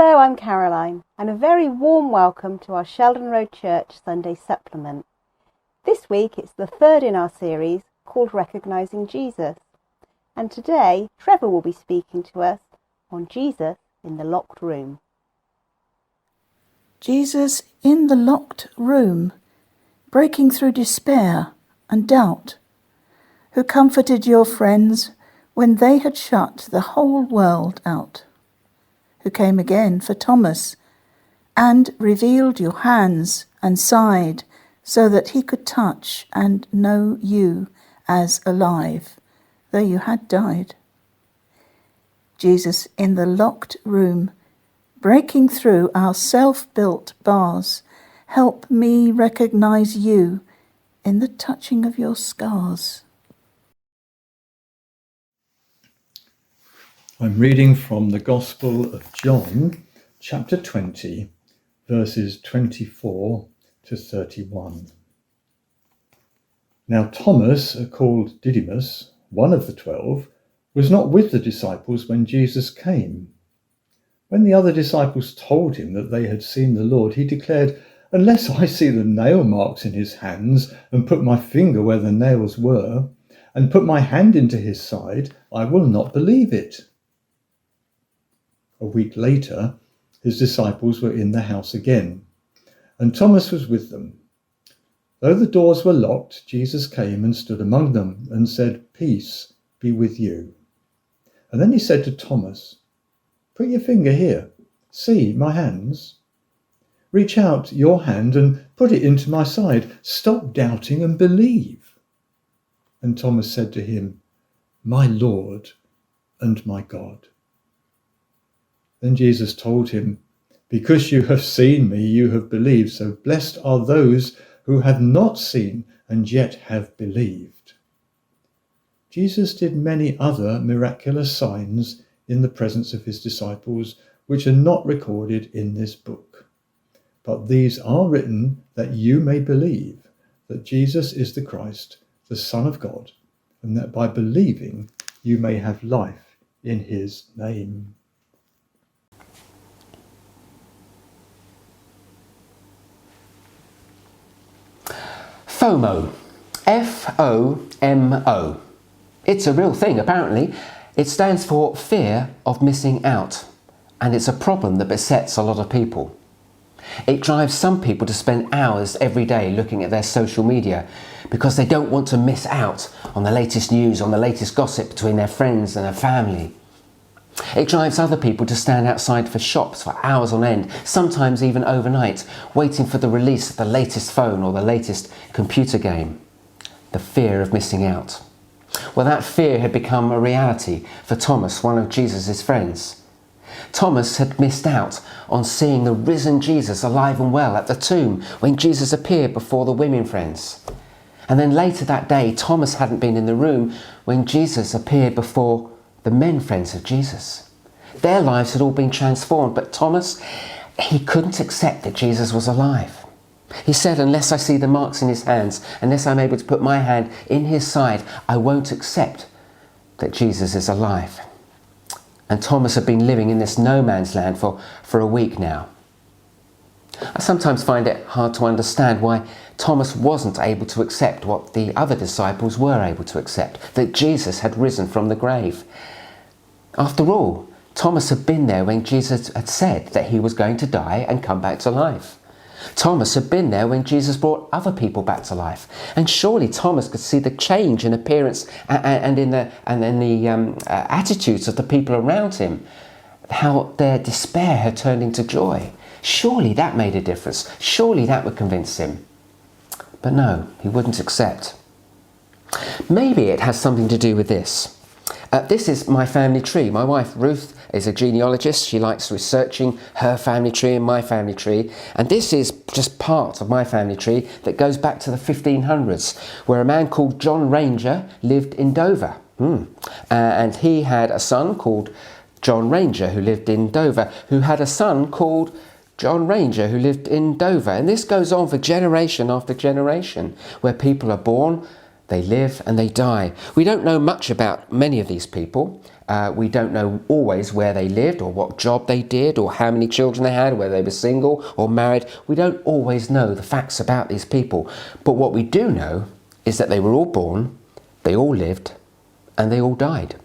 Hello, I'm Caroline, and a very warm welcome to our Sheldon Road Church Sunday supplement. This week it's the third in our series called Recognising Jesus, and today Trevor will be speaking to us on Jesus in the locked room. Jesus in the locked room, breaking through despair and doubt, who comforted your friends when they had shut the whole world out, who came again for Thomas and revealed your hands and side so that he could touch and know you as alive, though you had died. Jesus in the locked room, breaking through our self-built bars, help me recognise you in the touching of your scars. I'm reading from the Gospel of John, chapter 20, verses 24 to 31. Now Thomas, called Didymus, one of the 12, was not with the disciples when Jesus came. When the other disciples told him that they had seen the Lord, he declared, "Unless I see the nail marks in his hands and put my finger where the nails were and put my hand into his side, I will not believe it." A week later, his disciples were in the house again, and Thomas was with them. Though the doors were locked, Jesus came and stood among them and said, "Peace be with you." And then he said to Thomas, "Put your finger here. See my hands. Reach out your hand and put it into my side. Stop doubting and believe." And Thomas said to him, "My Lord and my God." Then Jesus told him, "Because you have seen me, you have believed. So blessed are those who have not seen and yet have believed." Jesus did many other miraculous signs in the presence of his disciples, which are not recorded in this book. But these are written that you may believe that Jesus is the Christ, the Son of God, and that by believing you may have life in his name. FOMO. F-O-M-O. It's a real thing, apparently. It stands for fear of missing out, and it's a problem that besets a lot of people. It drives some people to spend hours every day looking at their social media because they don't want to miss out on the latest news, on the latest gossip between their friends and their family. It drives other people to stand outside for shops for hours on end, sometimes even overnight, waiting for the release of the latest phone or the latest computer game. The fear of missing out. Well, that fear had become a reality for Thomas, one of Jesus' friends. Thomas had missed out on seeing the risen Jesus alive and well at the tomb when Jesus appeared before the women friends. And then later that day, Thomas hadn't been in the room when Jesus appeared before the men friends of Jesus. Their lives had all been transformed, but Thomas, he couldn't accept that Jesus was alive. He said, "Unless I see the marks in his hands, unless I'm able to put my hand in his side, I won't accept that Jesus is alive." And Thomas had been living in this no man's land for a week now. I sometimes find it hard to understand why Thomas wasn't able to accept what the other disciples were able to accept, that Jesus had risen from the grave. After all, Thomas had been there when Jesus had said that he was going to die and come back to life. Thomas had been there when Jesus brought other people back to life. And surely Thomas could see the change in appearance and in the attitudes of the people around him, how their despair had turned into joy. Surely that made a difference. Surely that would convince him. But no, he wouldn't accept. Maybe it has something to do with this. This is my family tree. My wife Ruth is a genealogist. She likes researching her family tree and my family tree. And this is just part of my family tree that goes back to the 1500s, where a man called Trevor Ranger lived in Dover. And he had a son called Trevor Ranger who lived in Dover, who had a son called Trevor Ranger who lived in Dover. And this goes on for generation after generation, where people are born, they live and they die. We don't know much about many of these people. We don't know always where they lived or what job they did or how many children they had, whether they were single or married. We don't always know the facts about these people. But what we do know is that they were all born, they all lived, and they all died.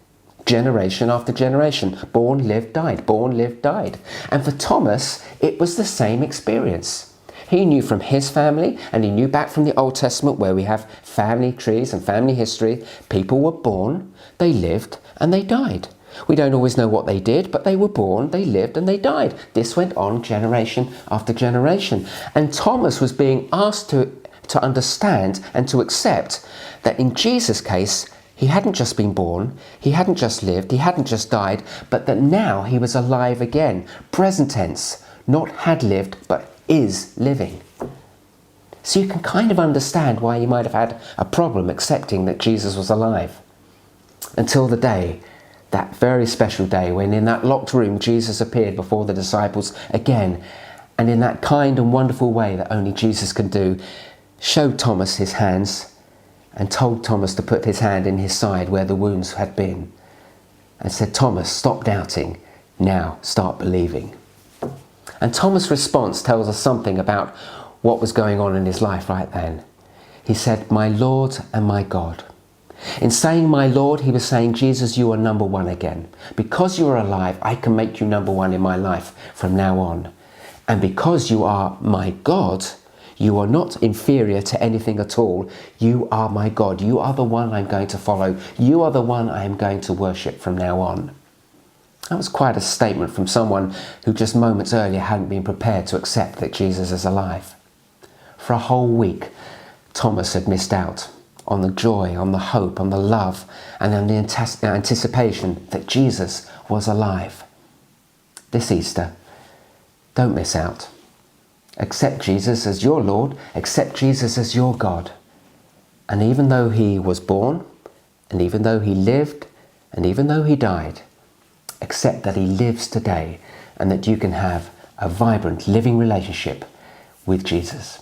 Generation after generation. Born, lived, died. Born, lived, died. And for Thomas, it was the same experience. He knew from his family, and he knew back from the Old Testament where we have family trees and family history. People were born, they lived, and they died. We don't always know what they did, but they were born, they lived, and they died. This went on generation after generation. And Thomas was being asked to understand and to accept that in Jesus' case, he hadn't just been born, he hadn't just lived, he hadn't just died, but that now he was alive again. Present tense, not had lived, but is living. So you can kind of understand why he might have had a problem accepting that Jesus was alive. Until the day, that very special day, when in that locked room Jesus appeared before the disciples again, and in that kind and wonderful way that only Jesus can do, showed Thomas his hands and told Thomas to put his hand in his side where the wounds had been, and said, "Thomas, stop doubting, now start believing." And Thomas' response tells us something about what was going on in his life right then. He said, "My Lord and my God." In saying "my Lord," he was saying, "Jesus, you are number one again. Because you are alive, I can make you number one in my life from now on. And because you are my God, you are not inferior to anything at all. You are my God. You are the one I'm going to follow. You are the one I am going to worship from now on." That was quite a statement from someone who just moments earlier hadn't been prepared to accept that Jesus is alive. For a whole week, Thomas had missed out on the joy, on the hope, on the love, and on the anticipation that Jesus was alive. This Easter, don't miss out. Accept Jesus as your Lord, accept Jesus as your God. And even though he was born, and even though he lived, and even though he died, accept that he lives today and that you can have a vibrant, living relationship with Jesus.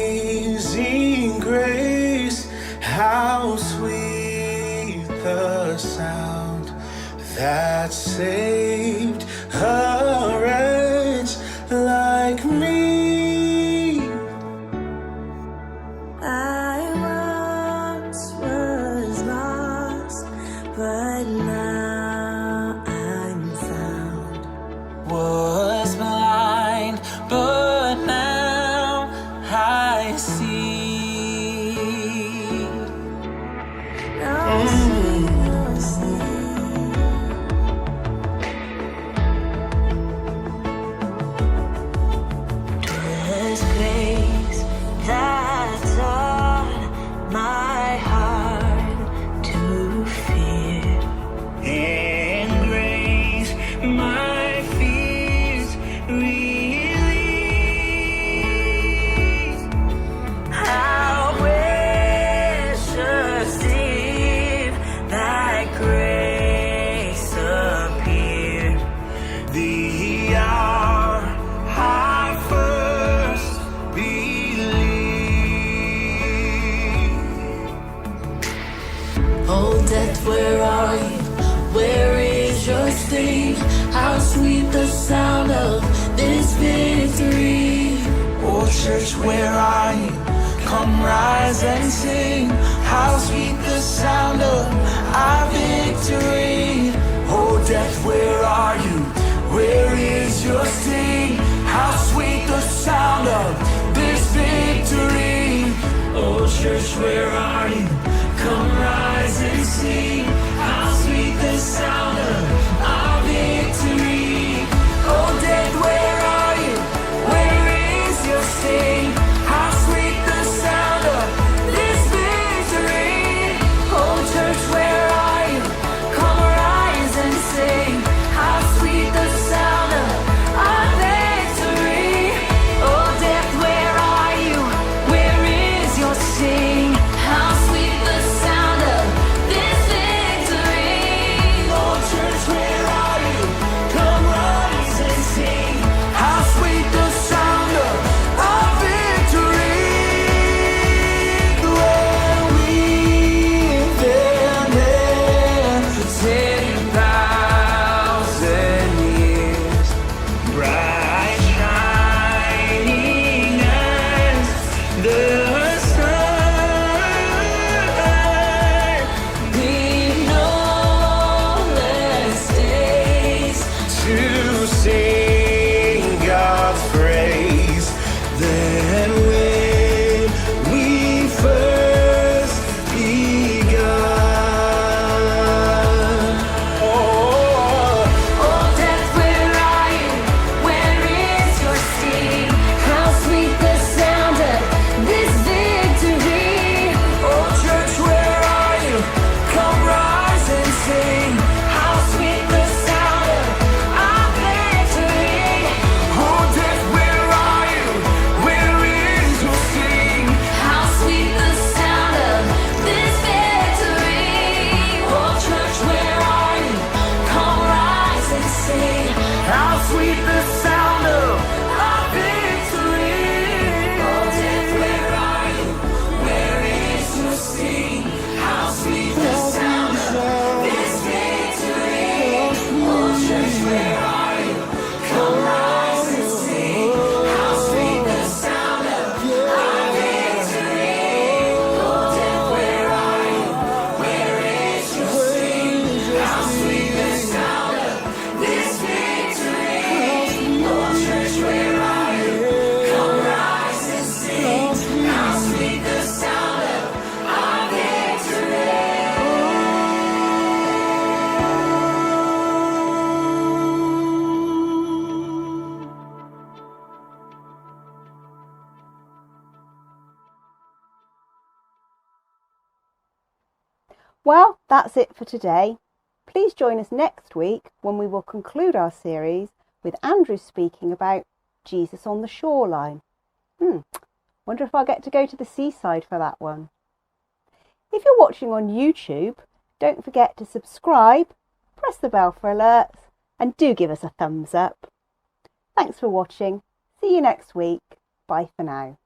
Amazing grace, how sweet the sound that saved a wretch like me. I once was lost, but now I'm found. Was blind, but now I see. Now see. Twas grace that taught my heart to fear. And grace my fears relieved. How precious did thy grace appear. The hour I first believed. Oh, death, where are you? Where is your sting? How sweet the sound of this victory. Oh, church, where are you? Come rise and sing. How sweet the sound of our victory. Oh, death, where are you? Where is your sting? How sweet the sound of this victory. Oh, church, where are you? Come rise and sing. Well, that's it for today. Please join us next week when we will conclude our series with Andrew speaking about Jesus on the shoreline. Wonder if I'll get to go to the seaside for that one. If you're watching on YouTube, don't forget to subscribe, press the bell for alerts, and do give us a thumbs up. Thanks for watching. See you next week. Bye for now.